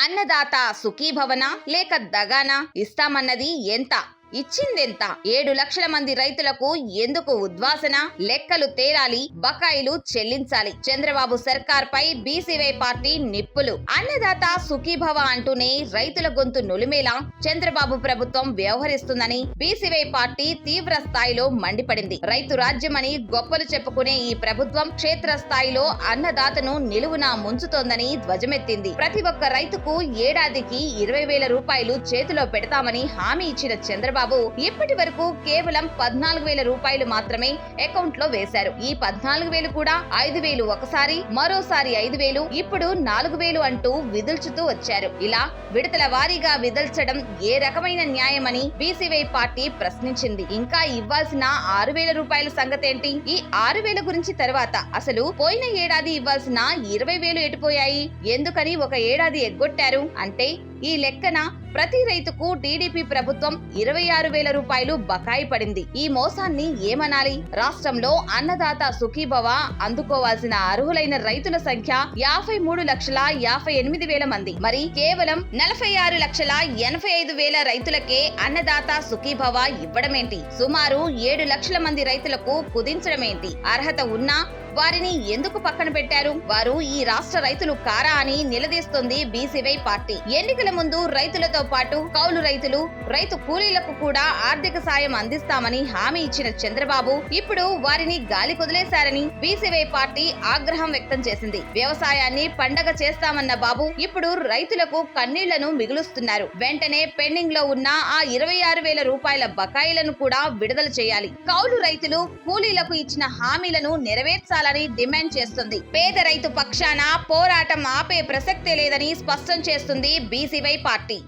అన్నదాత సుఖీభవన లేక దగానా ఇస్తామన్నది ఎంత, ఇచ్చిందెంత? 7 లక్షల మంది రైతులకు ఎందుకు ఉద్వాసన? లెక్కలు తేరాలి, బకాయిలు చెల్లించాలి. చంద్రబాబు సర్కార్ పై బీసీవై పార్టీ నిప్పులు. అన్నదాత సుఖీభవ అంటూనే రైతుల గొంతు నులిమేలా చంద్రబాబు ప్రభుత్వం వ్యవహరిస్తుందని బీసీవై పార్టీ తీవ్ర స్థాయిలో మండిపడింది. రైతు రాజ్యమని గొప్పలు చెప్పుకునే ఈ ప్రభుత్వం క్షేత్రస్థాయిలో అన్నదాతను నిలువునా ముంచుతోందని ధ్వజమెత్తింది. ప్రతి ఒక్క రైతుకు ఏడాదికి 20,000 రూపాయలు చేతిలో పెడతామని హామీ ఇచ్చిన చంద్రబాబు ఇప్పటి వరకు కేవలం 14,000 రూపాయలు మాత్రమే అకౌంట్ లో వేశారు. ఈ 14,000 కూడా 5,000 ఒకసారి, మరోసారి 5,000, ఇప్పుడు 4,000 అంటూ విదుల్చుతూ వచ్చారు. ఇలా విడతల వారీగా విదల్చడం ఏ రకమైన న్యాయమని బీసీవై పార్టీ ప్రశ్నించింది. ఇంకా ఇవ్వాల్సిన 6,000 రూపాయల సంగతేంటి? ఈ 6,000 గురించి తర్వాత అసలు పోయిన ఏడాది ఇవ్వాల్సిన 20,000 ఎటుపోయాయి? ఎందుకని ఒక ఏడాది ఎగ్గొట్టారు అంటే ఈ లెక్కన ప్రతి రైతుకు టీడీపీ ప్రభుత్వం 26,000 రూపాయలు బకాయి పడింది. ఈ మోసాన్ని ఏమనాలి? రాష్ట్రంలో అన్నదాత సుఖీభవ అందుకోవాల్సిన అర్హులైన రైతుల సంఖ్య 53,58,000 మంది. మరి కేవలం 46,85,000 రైతులకే అన్నదాత సుఖీభవ ఇవ్వడమేంటి? సుమారు 7 లక్షల మంది రైతులకు కుదించడమేంటి? అర్హత ఉన్నా వారిని ఎందుకు పక్కన పెట్టారు? వారు ఈ రాష్ట్ర రైతులు కారా అని నిలదీస్తుంది బీసీవై పార్టీ. ఎన్నికల ముందు రైతులతో పాటు కౌలు రైతులు, రైతు కూలీలకు కూడా ఆర్థిక సాయం అందిస్తామని హామీ ఇచ్చిన చంద్రబాబు ఇప్పుడు వారిని గాలి కుదిలేశారని బీసీవై పార్టీ ఆగ్రహం వ్యక్తం చేసింది. వ్యవసాయాన్ని పండగ చేస్తామన్న బాబు ఇప్పుడు రైతులకు కన్నీళ్లను మిగులుస్తున్నారు. వెంటనే పెండింగ్ లో ఉన్న ఆ 26,000 రూపాయల బకాయిలను కూడా విడుదల చేయాలి. కౌలు రైతులు, కూలీలకు ఇచ్చిన హామీలను నెరవేర్చాలని డిమాండ్ చేస్తుంది. పేద రైతు పక్షాన పోరాటం ఆపే ప్రసక్తే లేదని స్పష్టం చేస్తుంది బీసీవై పార్టీ.